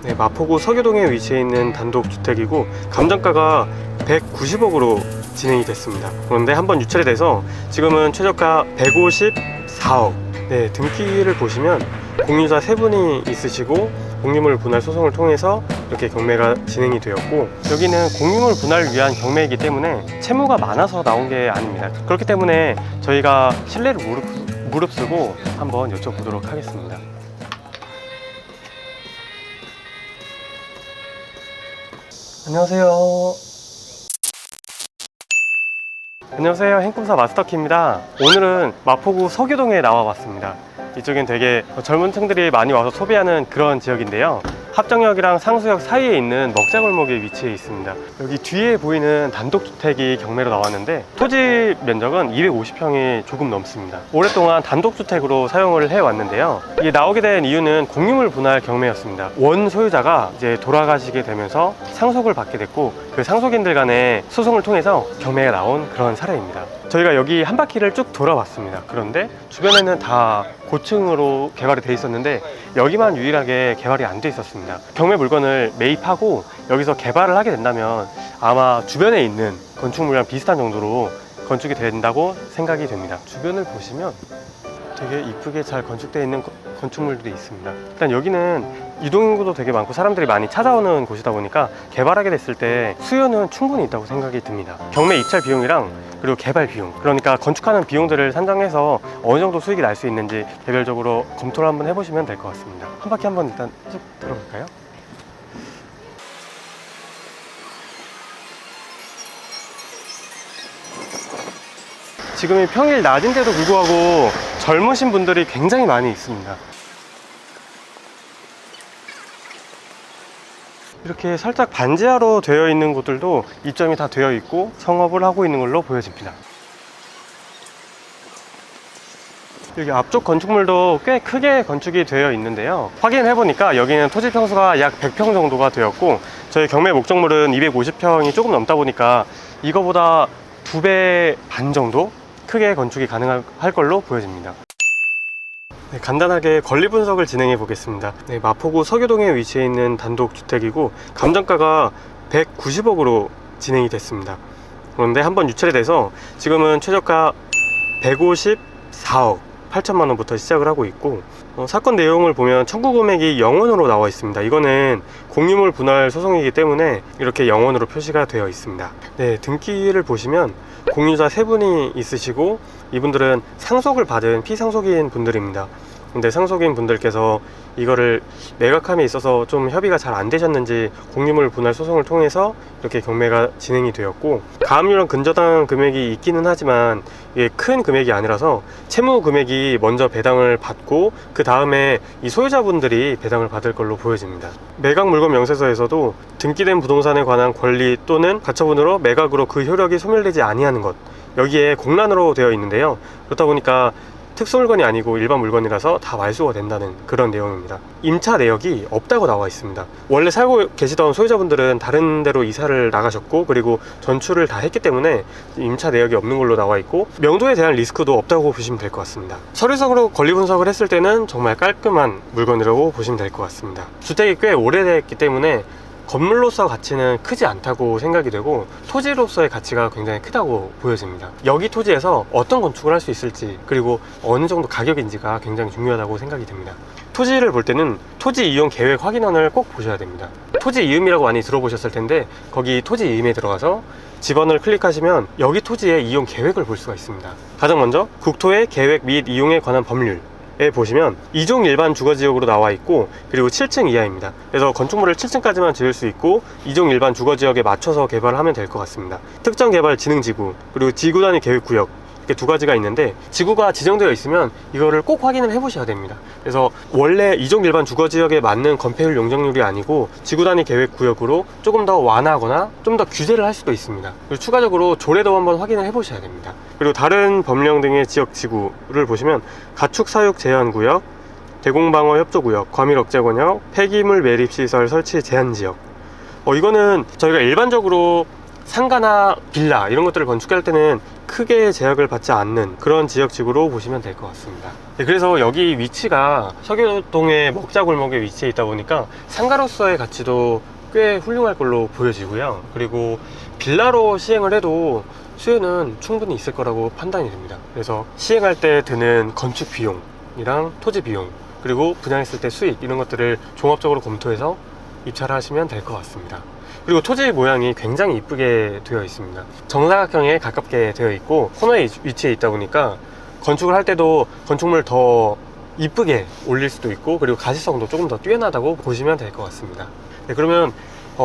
네, 마포구 서교동에 위치해 있는 단독주택이고 감정가가 190억으로 진행이 됐습니다. 그런데 한번 유찰이 돼서 지금은 최저가 154억. 네, 등기를 보시면 공유자 3분이 있으시고 공유물 분할 소송을 통해서 이렇게 경매가 진행이 되었고, 여기는 공유물 분할을 위한 경매이기 때문에 채무가 많아서 나온 게 아닙니다. 그렇기 때문에 저희가 신뢰를 무릅쓰고 한번 여쭤보도록 하겠습니다. 안녕하세요. 안녕하세요. 행꿈사 마스터키입니다. 오늘은 마포구 서교동에 나와봤습니다. 이쪽엔 되게 젊은 층들이 많이 와서 소비하는 그런 지역인데요. 합정역이랑 상수역 사이에 있는 먹자골목에 위치해 있습니다. 여기 뒤에 보이는 단독주택이 경매로 나왔는데 토지 면적은 250평이 조금 넘습니다. 오랫동안 단독주택으로 사용을 해왔는데요. 이게 나오게 된 이유는 공유물 분할 경매였습니다. 원 소유자가 이제 돌아가시게 되면서 상속을 받게 됐고, 그 상속인들 간의 소송을 통해서 경매가 나온 그런 사례입니다. 저희가 여기 한 바퀴를 쭉 돌아봤습니다. 그런데 주변에는 다 고층으로 개발이 돼 있었는데 여기만 유일하게 개발이 안 돼 있었습니다. 경매 물건을 매입하고 여기서 개발을 하게 된다면 아마 주변에 있는 건축물이랑 비슷한 정도로 건축이 된다고 생각이 됩니다. 주변을 보시면 되게 이쁘게 잘 건축되어 있는 건축물들이 있습니다. 일단 여기는 이동인구도 되게 많고 사람들이 많이 찾아오는 곳이다 보니까 개발하게 됐을 때 수요는 충분히 있다고 생각이 듭니다. 경매 입찰 비용이랑 그리고 개발 비용, 그러니까 건축하는 비용들을 산정해서 어느 정도 수익이 날 수 있는지 개별적으로 검토를 한번 해보시면 될 것 같습니다. 한 바퀴 한번 일단 쭉 들어볼까요? 지금이 평일 낮인데도 불구하고 젊으신 분들이 굉장히 많이 있습니다. 이렇게 살짝 반지하로 되어 있는 곳들도 입점이 다 되어 있고 성업을 하고 있는 걸로 보여집니다. 여기 앞쪽 건축물도 꽤 크게 건축이 되어 있는데요. 확인해 보니까 여기는 토지 평수가 약 100평 정도가 되었고, 저희 경매 목적물은 250평이 조금 넘다 보니까 이거보다 2배 반 정도 크게 건축이 가능할 걸로 보여집니다. 네, 간단하게 권리 분석을 진행해 보겠습니다. 네, 마포구 서교동에 위치해 있는 단독주택이고 감정가가 190억으로 진행이 됐습니다. 그런데 한번 유찰이 돼서 지금은 최저가 154억 8천만 원부터 시작을 하고 있고, 사건 내용을 보면 청구 금액이 0원으로 나와 있습니다. 이거는 공유물 분할 소송이기 때문에 이렇게 0원으로 표시가 되어 있습니다. 네, 등기를 보시면 공유자 3분이 있으시고 이분들은 상속을 받은 피상속인 분들입니다. 근데 상속인 분들께서 이거를 매각함에 있어서 좀 협의가 잘 안 되셨는지 공유물 분할 소송을 통해서 이렇게 경매가 진행이 되었고, 가압류랑 근저당 금액이 있기는 하지만 이게 큰 금액이 아니라서 채무 금액이 먼저 배당을 받고 그 다음에 이 소유자분들이 배당을 받을 걸로 보여집니다. 매각 물건 명세서에서도 등기된 부동산에 관한 권리 또는 가처분으로 매각으로 그 효력이 소멸되지 아니하는 것, 여기에 공란으로 되어 있는데요. 그렇다 보니까 특수 물건이 아니고 일반 물건이라서 다 말소가 된다는 그런 내용입니다. 임차 내역이 없다고 나와 있습니다. 원래 살고 계시던 소유자분들은 다른 데로 이사를 나가셨고 그리고 전출을 다 했기 때문에 임차 내역이 없는 걸로 나와 있고, 명도에 대한 리스크도 없다고 보시면 될 것 같습니다. 서류상으로 권리 분석을 했을 때는 정말 깔끔한 물건이라고 보시면 될 것 같습니다. 주택이 꽤 오래됐기 때문에 건물로서 가치는 크지 않다고 생각이 되고 토지로서의 가치가 굉장히 크다고 보여집니다. 여기 토지에서 어떤 건축을 할 수 있을지 그리고 어느 정도 가격인지가 굉장히 중요하다고 생각이 됩니다. 토지를 볼 때는 토지 이용 계획 확인원을 꼭 보셔야 됩니다. 토지 이음이라고 많이 들어보셨을 텐데 거기 토지 이음에 들어가서 지번을 클릭하시면 여기 토지의 이용 계획을 볼 수가 있습니다. 가장 먼저 국토의 계획 및 이용에 관한 법률 에 보시면 2종 일반 주거지역으로 나와 있고, 그리고 7층 이하입니다. 그래서 건축물을 7층까지만 지을 수 있고 2종 일반 주거지역에 맞춰서 개발을 하면 될 것 같습니다. 특정 개발 진흥지구 그리고 지구 단위 계획구역, 이렇게 두 가지가 있는데 지구가 지정되어 있으면 이거를 꼭 확인을 해 보셔야 됩니다. 그래서 원래 2종 일반 주거지역에 맞는 건폐율 용적률이 아니고 지구 단위 계획구역으로 조금 더 완화하거나 좀 더 규제를 할 수도 있습니다. 그리고 추가적으로 조례도 한번 확인을 해 보셔야 됩니다. 그리고 다른 법령 등의 지역 지구를 보시면 가축 사육 제한구역, 대공방어 협조구역, 과밀 억제권역, 폐기물 매립시설 설치 제한지역, 이거는 저희가 일반적으로 상가나 빌라 이런 것들을 건축할 때는 크게 제약을 받지 않는 그런 지역지구로 보시면 될 것 같습니다. 네, 그래서 여기 위치가 서교동의 먹자골목에 위치해 있다 보니까 상가로서의 가치도 꽤 훌륭할 걸로 보여지고요. 그리고 빌라로 시행을 해도 수요는 충분히 있을 거라고 판단이 됩니다. 그래서 시행할 때 드는 건축 비용이랑 토지 비용, 그리고 분양했을 때 수익, 이런 것들을 종합적으로 검토해서 입찰을 하시면 될 것 같습니다. 그리고 토지 모양이 굉장히 이쁘게 되어 있습니다. 정사각형에 가깝게 되어 있고 코너에 위치해 있다 보니까 건축을 할 때도 건축물을 더 이쁘게 올릴 수도 있고, 그리고 가시성도 조금 더 뛰어나다고 보시면 될 것 같습니다. 네, 그러면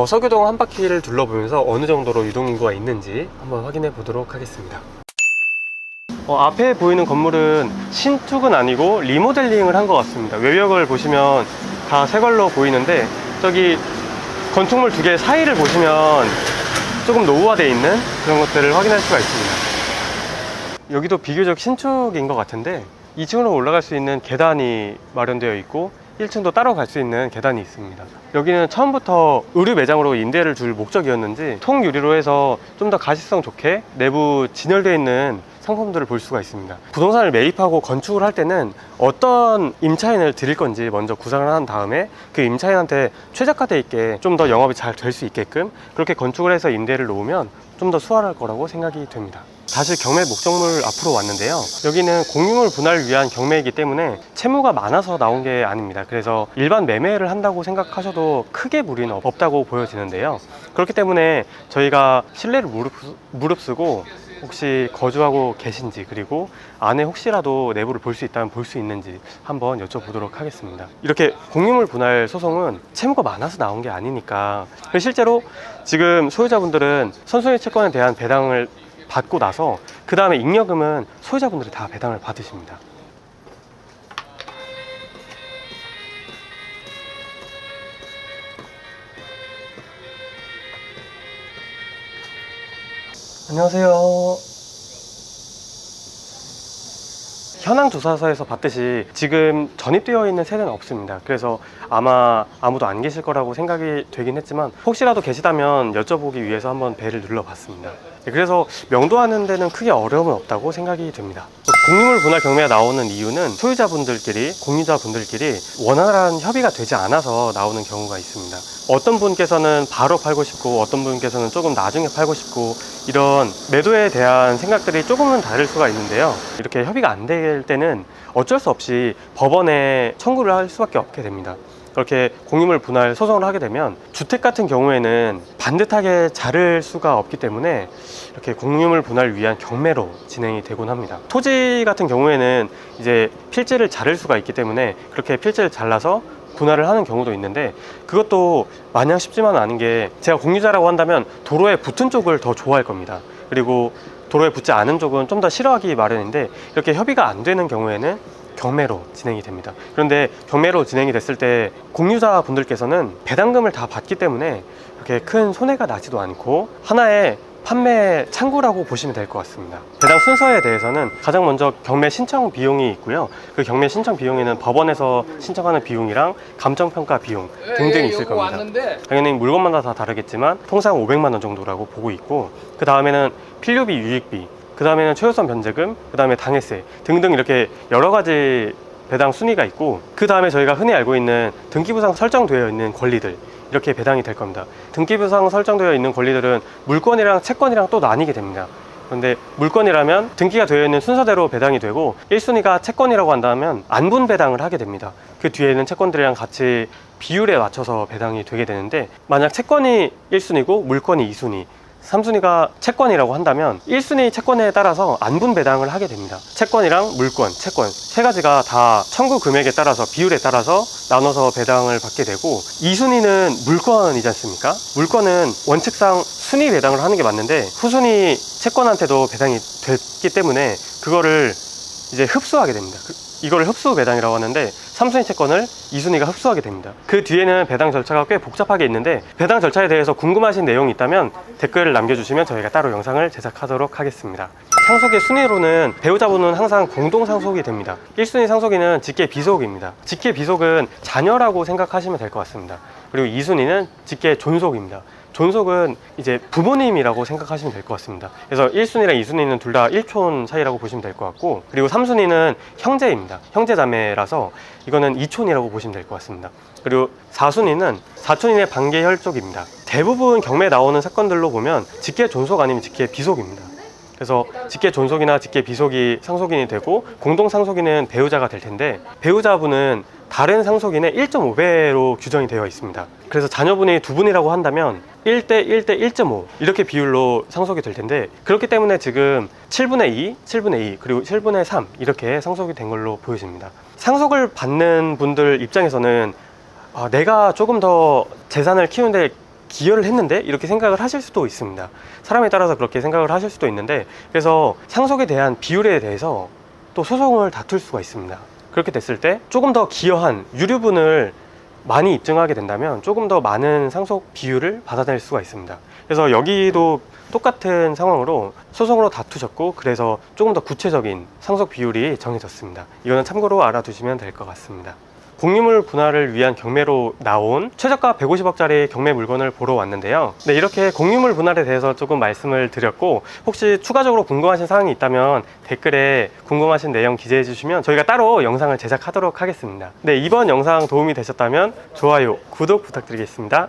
서교동 한 바퀴를 둘러보면서 어느 정도로 유동인구가 있는지 한번 확인해 보도록 하겠습니다. 앞에 보이는 건물은 신축은 아니고 리모델링을 한 것 같습니다. 외벽을 보시면 다 새 걸로 보이는데, 저기 건축물 두 개 사이를 보시면 조금 노후화되어 있는 그런 것들을 확인할 수가 있습니다. 여기도 비교적 신축인 것 같은데 2층으로 올라갈 수 있는 계단이 마련되어 있고 1층도 따로 갈 수 있는 계단이 있습니다. 여기는 처음부터 의류 매장으로 임대를 줄 목적이었는지 통유리로 해서 좀 더 가시성 좋게 내부 진열되어 있는 상품들을 볼 수가 있습니다. 부동산을 매입하고 건축을 할 때는 어떤 임차인을 드릴 건지 먼저 구상을 한 다음에 그 임차인한테 최저가돼 있게 좀 더 영업이 잘 될 수 있게끔 그렇게 건축을 해서 임대를 놓으면 좀 더 수월할 거라고 생각이 됩니다. 다시 경매 목적물 앞으로 왔는데요. 여기는 공유물 분할을 위한 경매이기 때문에 채무가 많아서 나온 게 아닙니다. 그래서 일반 매매를 한다고 생각하셔도 크게 무리는 없다고 보여지는데요. 그렇기 때문에 저희가 신뢰를 무릅쓰고 혹시 거주하고 계신지, 그리고 안에 혹시라도 내부를 볼 수 있다면 볼 수 있는지 한번 여쭤보도록 하겠습니다. 이렇게 공유물 분할 소송은 채무가 많아서 나온 게 아니니까, 실제로 지금 소유자분들은 선순위 채권에 대한 배당을 받고 나서 그 다음에 잉여금은 소유자분들이 다 배당을 받으십니다. 안녕하세요. 현황 조사서에서 봤듯이 지금 전입되어 있는 세대는 없습니다. 그래서 아마 아무도 안 계실 거라고 생각이 되긴 했지만 혹시라도 계시다면 여쭤보기 위해서 한번 벨을 눌러봤습니다. 그래서 명도하는 데는 크게 어려움은 없다고 생각이 됩니다. 공유물 분할 경매가 나오는 이유는 소유자분들끼리, 공유자분들끼리 원활한 협의가 되지 않아서 나오는 경우가 있습니다. 어떤 분께서는 바로 팔고 싶고 어떤 분께서는 조금 나중에 팔고 싶고, 이런 매도에 대한 생각들이 조금은 다를 수가 있는데요. 이렇게 협의가 안 될 때는 어쩔 수 없이 법원에 청구를 할 수밖에 없게 됩니다. 그렇게 공유물 분할 소송을 하게 되면 주택 같은 경우에는 반듯하게 자를 수가 없기 때문에 이렇게 공유물 분할을 위한 경매로 진행이 되곤 합니다. 토지 같은 경우에는 이제 필지를 자를 수가 있기 때문에 그렇게 필지를 잘라서 분할을 하는 경우도 있는데, 그것도 마냥 쉽지만 않은 게, 제가 공유자라고 한다면 도로에 붙은 쪽을 더 좋아할 겁니다. 그리고 도로에 붙지 않은 쪽은 좀 더 싫어하기 마련인데, 이렇게 협의가 안 되는 경우에는 경매로 진행이 됩니다. 그런데 경매로 진행이 됐을 때 공유자 분들께서는 배당금을 다 받기 때문에 이렇게 큰 손해가 나지도 않고 하나의 판매 창구라고 보시면 될 것 같습니다. 배당 순서에 대해서는 가장 먼저 경매 신청 비용이 있고요. 그 경매 신청 비용에는 법원에서 신청하는 비용이랑 감정평가 비용 등등이 있을 겁니다. 당연히 물건마다 다 다르겠지만 통상 500만 원 정도라고 보고 있고, 그 다음에는 필요비, 유익비, 그 다음에는 최우선 변제금, 그 다음에 당해세 등등 이렇게 여러 가지 배당 순위가 있고, 그 다음에 저희가 흔히 알고 있는 등기부상 설정되어 있는 권리들, 이렇게 배당이 될 겁니다. 등기부상 설정되어 있는 권리들은 물권이랑 채권이랑 또 나뉘게 됩니다. 그런데 물권이라면 등기가 되어 있는 순서대로 배당이 되고, 1순위가 채권이라고 한다면 안분 배당을 하게 됩니다. 그 뒤에는 채권들이랑 같이 비율에 맞춰서 배당이 되게 되는데, 만약 채권이 1순위고 물권이 2순위, 3순위가 채권이라고 한다면 1순위 채권에 따라서 안분 배당을 하게 됩니다. 채권이랑 물권, 채권 세 가지가 다 청구 금액에 따라서 비율에 따라서 나눠서 배당을 받게 되고, 2순위는 물권이지 않습니까? 물권은 원칙상 순위 배당을 하는 게 맞는데 후순위 채권한테도 배당이 됐기 때문에 그거를 이제 흡수하게 됩니다. 이걸 흡수 배당이라고 하는데 3순위 채권을 2순위가 흡수하게 됩니다. 그 뒤에는 배당 절차가 꽤 복잡하게 있는데, 배당 절차에 대해서 궁금하신 내용이 있다면 댓글을 남겨주시면 저희가 따로 영상을 제작하도록 하겠습니다. 상속의 순위로는 배우자분은 항상 공동 상속이 됩니다. 1순위 상속인은 직계 비속입니다. 직계 비속은 자녀라고 생각하시면 될 것 같습니다. 그리고 2순위는 직계 존속입니다. 존속은 이제 부모님이라고 생각하시면 될 것 같습니다. 그래서 1순위랑 2순위는 둘 다 1촌 사이라고 보시면 될 것 같고, 그리고 3순위는 형제입니다. 형제자매라서 이거는 2촌이라고 보시면 될 것 같습니다. 그리고 4순위는 4촌인의 반계혈족입니다. 대부분 경매에 나오는 사건들로 보면 직계 존속 아니면 직계 비속입니다. 그래서 직계 존속이나 직계 비속이 상속인이 되고, 공동 상속인은 배우자가 될 텐데, 배우자분은 다른 상속인의 1.5배로 규정이 되어 있습니다. 그래서 자녀분이 두 분이라고 한다면 1대 1대 1.5 이렇게 비율로 상속이 될 텐데, 그렇기 때문에 지금 7분의 2, 7분의 2, 그리고 7분의 3 이렇게 상속이 된 걸로 보여집니다. 상속을 받는 분들 입장에서는 내가 조금 더 재산을 키우는데 기여를 했는데 이렇게 생각을 하실 수도 있습니다. 사람에 따라서 그렇게 생각을 하실 수도 있는데, 그래서 상속에 대한 비율에 대해서 또 소송을 다툴 수가 있습니다. 그렇게 됐을 때 조금 더 기여한 유류분을 많이 입증하게 된다면 조금 더 많은 상속 비율을 받아낼 수가 있습니다. 그래서 여기도 똑같은 상황으로 소송으로 다투셨고, 그래서 조금 더 구체적인 상속 비율이 정해졌습니다. 이거는 참고로 알아두시면 될 것 같습니다. 공유물 분할을 위한 경매로 나온 최저가 150억짜리 경매 물건을 보러 왔는데요. 네, 이렇게 공유물 분할에 대해서 조금 말씀을 드렸고, 혹시 추가적으로 궁금하신 사항이 있다면 댓글에 궁금하신 내용 기재해 주시면 저희가 따로 영상을 제작하도록 하겠습니다. 네, 이번 영상 도움이 되셨다면 좋아요, 구독 부탁드리겠습니다.